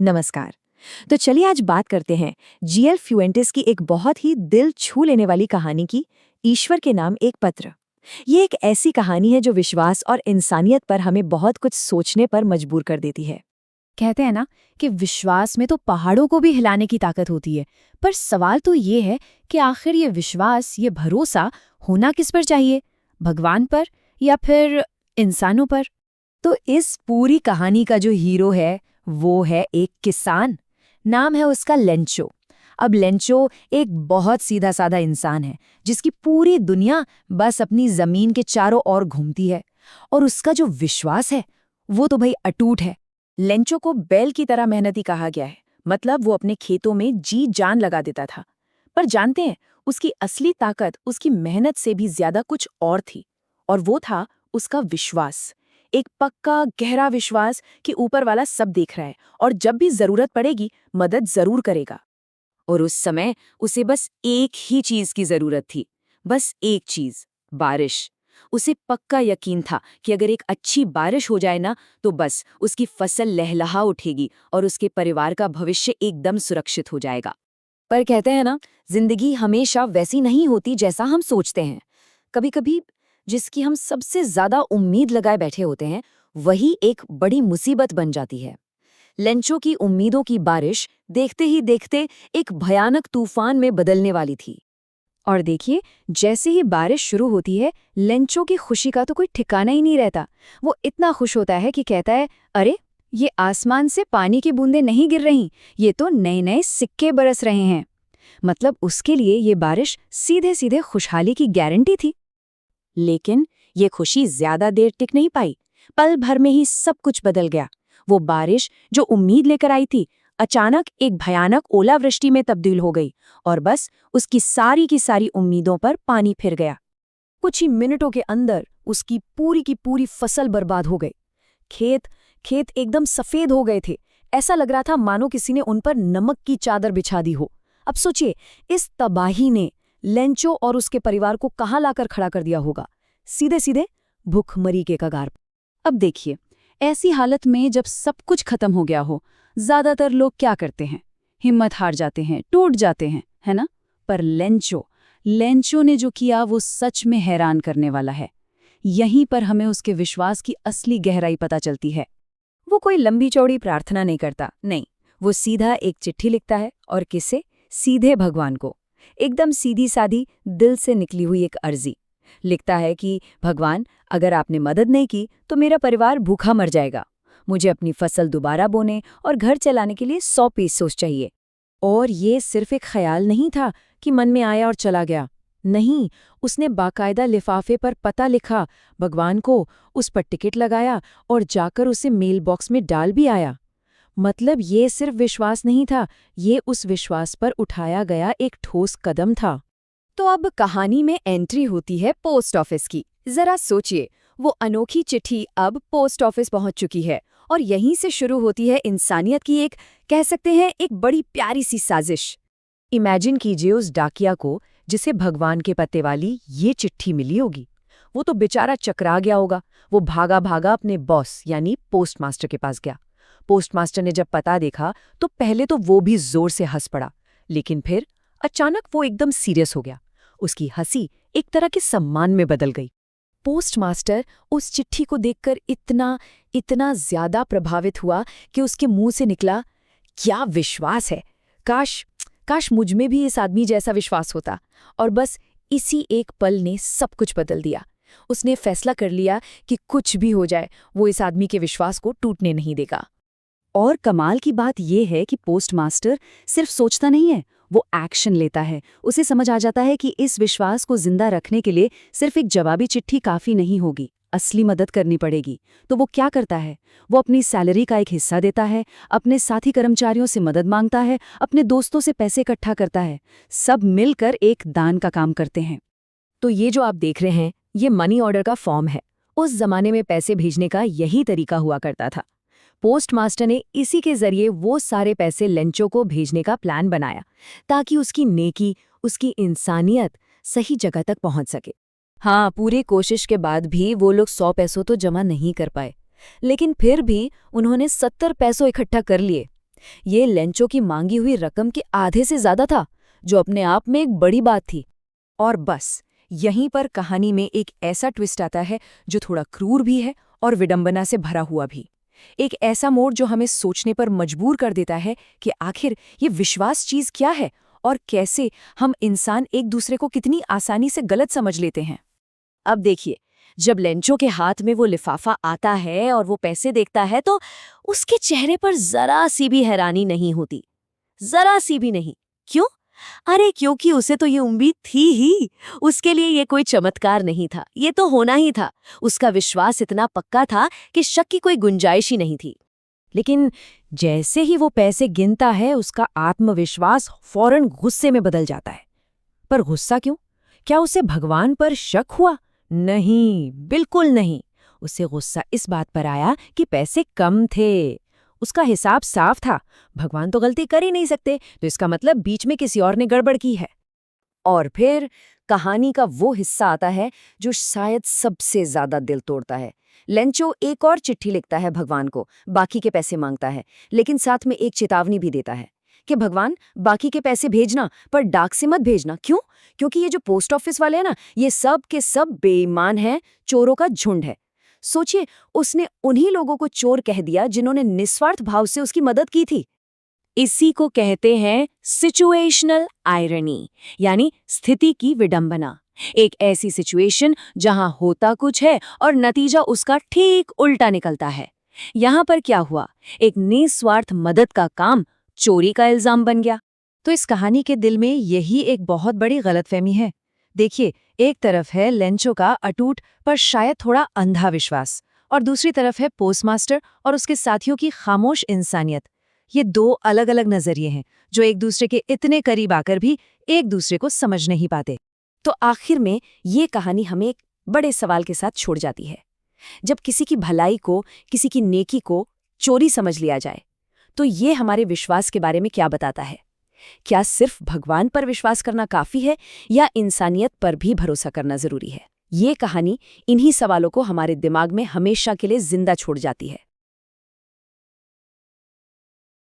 नमस्कार। तो चलिए आज बात करते हैं जीएल फ्यूएंटिस की एक बहुत ही दिल छू लेने वाली कहानी की, ईश्वर के नाम एक पत्र। ये एक ऐसी कहानी है जो विश्वास और इंसानियत पर हमें बहुत कुछ सोचने पर मजबूर कर देती है। कहते हैं ना कि विश्वास में तो पहाड़ों को भी हिलाने की ताकत होती है। पर सवाल तो ये है कि आखिर ये विश्वास, ये भरोसा होना किस पर चाहिए? भगवान पर या फिर इंसानों पर? तो इस पूरी कहानी का जो हीरो है वो है एक किसान। नाम है उसका लेंचो। अब लेंचो एक बहुत सीधा साधा इंसान है जिसकी पूरी दुनिया बस अपनी जमीन के चारों ओर घूमती है। और उसका जो विश्वास है वो तो भाई अटूट है। लेंचो को बैल की तरह मेहनती कहा गया है, मतलब वो अपने खेतों में जी जान लगा देता था। पर जानते हैं, उसकी असली ताकत उसकी मेहनत से भी ज्यादा कुछ और थी। और वो था उसका विश्वास। एक पक्का गहरा विश्वास कि ऊपर वाला सब देख रहा है और जब भी जरूरत पड़ेगी मदद जरूर करेगा। और उस समय उसे बस एक ही चीज की जरूरत थी, बस एक चीज, बारिश। उसे पक्का यकीन था कि अगर एक अच्छी बारिश हो जाए ना तो बस उसकी फसल लहलहा उठेगी और उसके परिवार का भविष्य एकदम सुरक्षित हो जाएगा। पर कहते हैं ना, जिंदगी हमेशा वैसी नहीं होती जैसा हम सोचते हैं। कभी कभी जिसकी हम सबसे ज्यादा उम्मीद लगाए बैठे होते हैं वही एक बड़ी मुसीबत बन जाती है। लेंचो की उम्मीदों की बारिश देखते ही देखते एक भयानक तूफान में बदलने वाली थी। और देखिए, जैसे ही बारिश शुरू होती है, लेंचो की खुशी का तो कोई ठिकाना ही नहीं रहता। वो इतना खुश होता है कि कहता है, अरे, ये आसमान से पानी की बूंदें नहीं गिर रही, ये तो नए नए सिक्के बरस रहे हैं। मतलब उसके लिए ये बारिश सीधे सीधे खुशहाली की गारंटी थी। लेकिन ये खुशी ज्यादा देर टिक नहीं पाई। पल भर में ही सब कुछ बदल गया। वो बारिश जो उम्मीद लेकर आई थी अचानक एक भयानक ओलावृष्टि में तब्दील हो गई और बस उसकी सारी की सारी उम्मीदों पर पानी फिर गया। कुछ ही मिनटों के अंदर उसकी पूरी की पूरी फसल बर्बाद हो गई। खेत खेत एकदम सफेद हो गए थे। ऐसा लग रहा था मानो किसी ने उन पर नमक की चादर बिछा दी हो। अब सोचिए, इस तबाही ने लेंचो और उसके परिवार को कहाँ लाकर खड़ा कर दिया होगा? सीधे सीधे भूखमरी के कगार पर। अब देखिए, ऐसी हालत में जब सब कुछ खत्म हो गया हो, ज्यादातर लोग क्या करते हैं? हिम्मत हार जाते हैं, टूट जाते हैं, है ना? पर लेंचो ने जो किया वो सच में हैरान करने वाला है। यहीं पर हमें उसके विश्वास की असली गहराई पता चलती है। वो कोई लंबी चौड़ी प्रार्थना नहीं करता, नहीं। वो सीधा एक चिट्ठी लिखता है। और किसे? सीधे भगवान को। एकदम सीधी सादी, दिल से निकली हुई एक अर्जी। लिखता है कि भगवान, अगर आपने मदद नहीं की तो मेरा परिवार भूखा मर जाएगा। मुझे अपनी फसल दोबारा बोने और घर चलाने के लिए 100 पेसोस चाहिए। और ये सिर्फ एक ख्याल नहीं था कि मन में आया और चला गया। नहीं, उसने बाकायदा लिफाफे पर पता लिखा भगवान को, उस पर टिकट लगाया और जाकर उसे मेल बॉक्स में डाल भी आया। मतलब ये सिर्फ विश्वास नहीं था, ये उस विश्वास पर उठाया गया एक ठोस कदम था। तो अब कहानी में एंट्री होती है पोस्ट ऑफिस की। जरा सोचिए, वो अनोखी चिट्ठी अब पोस्ट ऑफिस पहुंच चुकी है और यहीं से शुरू होती है इंसानियत की एक, कह सकते हैं, एक बड़ी प्यारी सी साजिश। इमेजिन कीजिए उस डाकिया को जिसे भगवान के पते वाली ये चिट्ठी मिली होगी। वो तो बेचारा चकरा गया होगा। वो भागा भागा अपने बॉस यानी पोस्टमास्टर के पास गया। पोस्टमास्टर ने जब पता देखा तो पहले तो वो भी जोर से हंस पड़ा, लेकिन फिर अचानक वो एकदम सीरियस हो गया। उसकी हंसी एक तरह के सम्मान में बदल गई। पोस्टमास्टर उस चिट्ठी को देखकर इतना इतना ज्यादा प्रभावित हुआ कि उसके मुंह से निकला, क्या विश्वास है! काश काश मुझ में भी इस आदमी जैसा विश्वास होता। और बस इसी एक पल ने सब कुछ बदल दिया। उसने फैसला कर लिया कि कुछ भी हो जाए वो इस आदमी के विश्वास को टूटने नहीं देगा। और कमाल की बात यह है कि पोस्टमास्टर सिर्फ सोचता नहीं है, वो एक्शन लेता है। उसे समझ आ जाता है कि इस विश्वास को जिंदा रखने के लिए सिर्फ एक जवाबी चिट्ठी काफी नहीं होगी, असली मदद करनी पड़ेगी। तो वो क्या करता है? वो अपनी सैलरी का एक हिस्सा देता है, अपने साथी कर्मचारियों से मदद मांगता है, अपने दोस्तों से पैसे इकट्ठा करता है। सब मिलकर एक दान का काम करते हैं। तो ये जो आप देख रहे हैं, ये मनी ऑर्डर का फॉर्म है। उस जमाने में पैसे भेजने का यही तरीका हुआ करता था। पोस्टमास्टर ने इसी के जरिए वो सारे पैसे लेंचो को भेजने का प्लान बनाया ताकि उसकी नेकी, उसकी इंसानियत सही जगह तक पहुंच सके। हाँ, पूरी कोशिश के बाद भी वो लोग 100 पैसों तो जमा नहीं कर पाए, लेकिन फिर भी उन्होंने 70 पैसों इकट्ठा कर लिए। ये लेंचो की मांगी हुई रकम के आधे से ज्यादा था, जो अपने आप में एक बड़ी बात थी। और बस यहीं पर कहानी में एक ऐसा ट्विस्ट आता है जो थोड़ा क्रूर भी है और विडंबना से भरा हुआ भी। एक ऐसा मोड़ जो हमें सोचने पर मजबूर कर देता है कि आखिर ये विश्वास चीज क्या है और कैसे हम इंसान एक दूसरे को कितनी आसानी से गलत समझ लेते हैं। अब देखिए, जब लेंचो के हाथ में वो लिफाफा आता है और वो पैसे देखता है तो उसके चेहरे पर जरा सी भी हैरानी नहीं होती। जरा सी भी नहीं। क्यों? अरे क्योंकि उसे तो ये उम्मीद थी ही। उसके लिए ये कोई चमत्कार नहीं था, ये तो होना ही था। उसका विश्वास इतना पक्का था कि शक की कोई गुंजाइश ही नहीं थी। लेकिन जैसे ही वो पैसे गिनता है, उसका आत्मविश्वास फौरन गुस्से में बदल जाता है। पर गुस्सा क्यों? क्या उसे भगवान पर शक हुआ? नहीं, बिल्कुल नहीं। उसे गुस्सा इस बात पर आया कि पैसे कम थे। उसका हिसाब साफ था, भगवान तो गलती कर ही नहीं सकते, तो इसका मतलब बीच में किसी और ने गड़बड़ की है। और फिर कहानी का वो हिस्सा आता है जो शायद सबसे ज्यादा दिल तोड़ता है। लेंचो एक और चिट्ठी लिखता है भगवान को, बाकी के पैसे मांगता है, लेकिन साथ में एक चेतावनी भी देता है कि भगवान बाकी के पैसे भेजना, पर डाक से मत भेजना। क्यों? क्योंकि ये जो पोस्ट ऑफिस वाले हैं ना, ये सब के सब बेईमान हैं, चोरों का झुंड है। सोचिए, उसने उन्हीं लोगों को चोर कह दिया जिन्होंने निस्वार्थ भाव से उसकी मदद की थी। इसी को कहते हैं सिचुएशनल आयरनी, यानी स्थिति की विडंबना। एक ऐसी सिचुएशन जहां होता कुछ है और नतीजा उसका ठीक उल्टा निकलता है। यहां पर क्या हुआ? एक निस्वार्थ मदद का काम चोरी का इल्जाम बन गया। तो इस कहानी के दिल में यही एक बहुत बड़ी गलतफहमी है। देखिए, एक तरफ है लेंचो का अटूट पर शायद थोड़ा अंधा विश्वास, और दूसरी तरफ है पोस्टमास्टर और उसके साथियों की खामोश इंसानियत। ये दो अलग अलग नजरिए हैं जो एक दूसरे के इतने करीब आकर भी एक दूसरे को समझ नहीं पाते। तो आखिर में ये कहानी हमें एक बड़े सवाल के साथ छोड़ जाती है। जब किसी की भलाई को, किसी की नेकी को चोरी समझ लिया जाए, तो ये हमारे विश्वास के बारे में क्या बताता है? क्या सिर्फ भगवान पर विश्वास करना काफी है या इंसानियत पर भी भरोसा करना जरूरी है? ये कहानी इन्हीं सवालों को हमारे दिमाग में हमेशा के लिए जिंदा छोड़ जाती है।